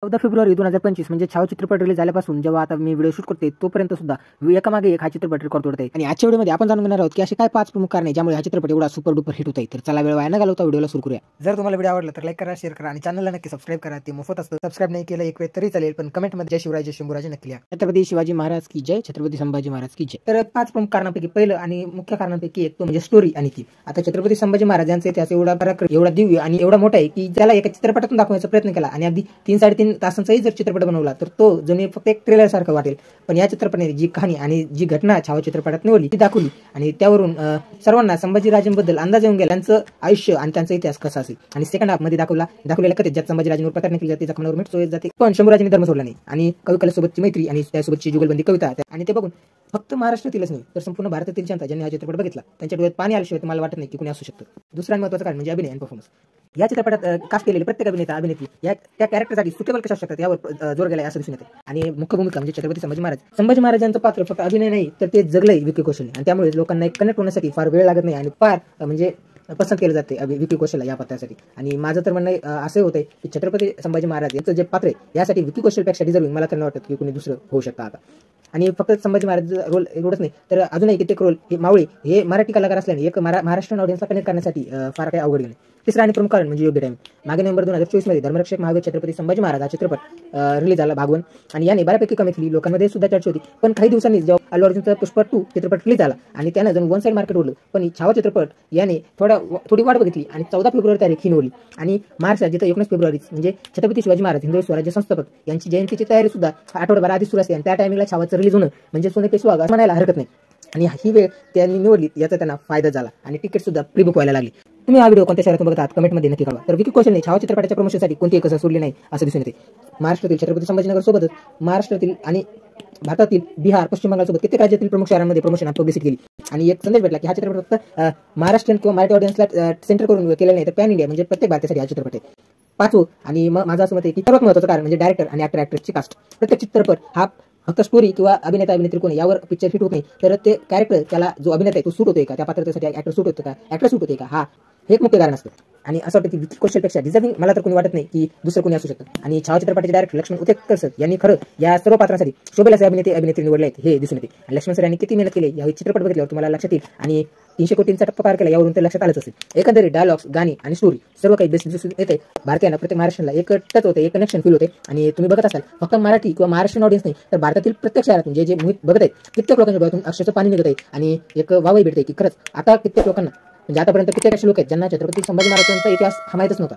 14 February 2025 म्हणजे छावा चित्रपट release झाल्यापासून जेव्हा आता मी व्हिडिओ शूट करते तोपर्यंत सुद्धा एकामागे एक हा चित्रपट रेकॉर्ड तोडत आहे. आणि आजच्या व्हिडिओमध्ये आपण जाणून घेणार आहोत की असे काय 5 प्रमुख कारणे ज्यामुळे हा चित्रपट एवढा सुपर डुपर हिट होत आहे. तर चला वेळ वाया न घालवता व्हिडिओला सुरू करूया. जर तुम्हाला व्हिडिओ आवडला तर लाईक करा, शेअर करा आणि चॅनलला नक्की सबस्क्राईब करा. ते मोफत असतं. सबस्क्राईब नाही केलं एक वेळ तरी चालेल, पण कमेंटमध्ये जय शिवराय जय शंभूराजे नक्की लिहा. छत्रपती शिवाजी महाराज की जय, छत्रपती संभाजी महाराज की जय. तर 5 प्रमुख कारणांपैकी पहिलं आणि मुख्य कारणांपैकी एक तो म्हणजे स्टोरी आणि थीम. आता छत्रपती संभाजी महाराज यांचा इतिहास एवढा दिव्य आणि एवढा मोठा आहे की ज्याला एका चित्रपटातून दाखवण्याचा प्रयत्न केला आणि अगदी 3-3.5 तासांचाही जर चित्रपट बनवला तर तो जणू फक्त एक ट्रेलर सारखं वाटेल. पण या चित्रपटाने जी कहाणी आणि जी घटना छावा चित्रपटात निवडली ती दाखवली आणि त्यावरून सर्वांना संभाजीराजेंबद्दल अंदाज येऊन गेला त्यांचं आयुष्य आणि त्यांचा इतिहास कसा असेल. आणि सेकंड हाफ मध्ये दाखवलेल्या कथेत ज्यात संभाजीराजेंवर प्रतारणा केली जाते, जखमांवर मीठ चोळले जाते, पण शंभूराजांनी धर्म सोडला नाही आणि कविकलेसोबतची मैत्री आणि त्यासोबतची जुगलबंदी कविता आणि ते बघून फक्त महाराष्ट्रातीलच नाही तर संपूर्ण भारतातील जनता ज्यांनी हा चित्रपट बघितला त्यांच्या डोळ्यात पाणी आल्याशिवाय मला वाटत नाही की कुणी असू शकतं. दुसरा महत्त्वाचं कारण म्हणजे अभिनय आणि परफॉर्मन्स. या चित्रपटात कास्ट केलेले प्रत्येक अभिनेत्री या त्या कॅरेक्टरसाठी सुटेबल कशा शकतात यावर जोर गेला असं दिसून येते. आणि मुख्य भूमिका म्हणजे छत्रपती संभाजी महाराजांचं पात्र फक्त अभिनय नाही तर ते जगलंय विकी कौशल्य आणि त्यामुळे लोकांना एक कनेक्ट होण्यासाठी फार वेळ लागत नाही आणि फार म्हणजे पसंत केलं जाते विकी कौशल या पात्रासाठी. आणि माझं तर म्हणणं असं होतंय की छत्रपती संभाजी महाराज यांचं जे पात्र आहे यासाठी विकी कौशलपेक्षा डिझर्विंग मला तर नाही वाटत की कोणी दुसरं होऊ शकतं आता. आणि फक्त संभाजी महाराज रोल एवढंच नाही तर अजूनही कित्येक रोल हे मावळे हे मराठी कलाकार असल्याने एक महाराष्ट्रीयन ऑडियन्सला कनेक्ट करण्यासाठी फार काही अवघड नाही. तिसरा आणि प्रमुख कारण म्हणजे योग्य टाइम. मागे नोव्हेंबर 2024 मध्ये धर्मरक्षक महावीर छत्रपती संभाजी महाराज हा चित्रपट रिलीज झाला भागवण आणि याने बऱ्यापैकी कमी केली, लोकांमध्ये सुद्धा चर्चा होती. पण काही दिवसांनी जेव्हा अल्लू अर्जुनचा पुष्पा 2 चित्रपट रिलीज झाला आणि त्यानं जण वन साइड मार्केट ओढलं, पण छावा चित्रपट याने थोडी वाट बघितली आणि 14 फेब्रुवारी तारीख ही निवडली. आणि महाराष्ट्रात जिथं 19 फेब्रुवारी म्हणजे छत्रपती शिवाजी महाराज हिंदवी स्वराज्य संस्थापक यांची जयंतीची तयारी सुद्धा आठवडाभर आधी सुरू असते आणि त्या टायमिंगला छावाचं रिलीज होणं म्हणजे सोने पे सुहागा म्हणायला हरकत नाही. आणि ही वेळ त्यांनी निवडली याचा त्यांना फायदा झाला आणि तिकीट सुद्धा प्री बुक व्हायला लागली. तुम्ही हा व्हिडिओ कोणत्या शहरातून बघतात कमेंटमध्ये नक्की कळवा. तर विकी कौशलने छावा चित्रपटाच्या प्रमोशनसाठी कोणतीही कसर सोडली नाही असं दिसून येते. महाराष्ट्रातील छत्रपती संभाजीनगर सोबतच महाराष्ट्रातील आणि भारतातील बिहार, पश्चिम बंगाल सोबत कित्येक राज्यातील प्रमुख शहरांमध्ये प्रमोशन आणि पब्लिसिटी केली. आणि एक संदेश भेटला की हा चित्रपट फक्त महाराष्ट्रीयन किंवा मराठी ऑडियन्सला सेंटर करून केलेला नाही तर पॅन इंडिया म्हणजे प्रत्येक भारतासाठी हा चित्रपट आहे. पाचवं आणि माझं असं मत आहे की सर्वात महत्त्वाचं कारण म्हणजे डायरेक्टर आणि ऍक्ट्रेसची कास्ट. प्रत्येक चित्रपट हा फक्त स्टोरी किंवा अभिनेत्री कोणी यावर पिक्चर हिट होत नाही तर ते कॅरेक्टर त्याला जो अभिनेता आहे तो सूट होतोय का, त्या पात्रतेसाठी ऍक्टर सूट होतो का, ऍक्टर सूट होते का, हा हे एक मुख्य कारण असतं. आणि असं वाटतं की विकी कौशलपेक्षा डिझर्विंग मला तर कोणी वाटत नाही की दुसरं कोणी असू शकतं. आणि छावा चित्रपटाचे डायरेक्टर लक्ष्मण उतेकर सर यांनी खरं या सर्व पात्रांसाठी शोभेल असे अभिनेत्री निवडले आहेत हे दिसून येते. आणि लक्ष्मण सर यांनी किती मेहनत केली या चित्रपट बघितल्यावर तुम्हाला लक्षात येईल. आणि 300 कोटींचा टप्पा पार केला यावरून ते लक्षात आलंच असेल. एकंदरीत डायलॉग्स, गाणी आणि स्टोरी सर्व काही बेस्ट दिसून येते. भारतीयांना प्रत्येक महाराष्ट्राला एक टच होते, एक कनेक्शन फील होते. आणि तुम्ही बघत असाल फक्त मराठी किंवा महाराष्ट्रीयन ऑडियन्स नाही तर भारतातील प्रत्येक शहरातून जे मूवी बघत आहेत कित्येक लोकांच्या डोळ्यातून अक्षरशः पाणी निघत आहे आणि एक वावही भेटते की खरंच आता कित्येक लोकांना म्हणजे आतापर्यंत कित्येक असे लोक आहेत ज्यांना छत्रपती संभाजी महाराजांचा इतिहास हा माहीतच नव्हता.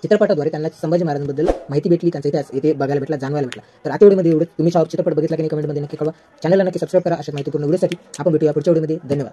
चित्रपटाद्वारे त्यांना संभाजी महाराजांबद्दल माहिती भेटली, त्यांचा इतिहास इथे बघायला भेटला, जाणवायला भेटला. तर आता व्हिडिओमध्ये एवढं तुम्ही चित्रपट बघितला की कमेंटमध्ये नक्की कळवा. चॅनलला नक्की सबस्क्राईब करा. अशा माहितीपूर्ण व्हिडिओसाठी आपण भेटूया पुढच्या व्हिडिओमध्ये. धन्यवाद.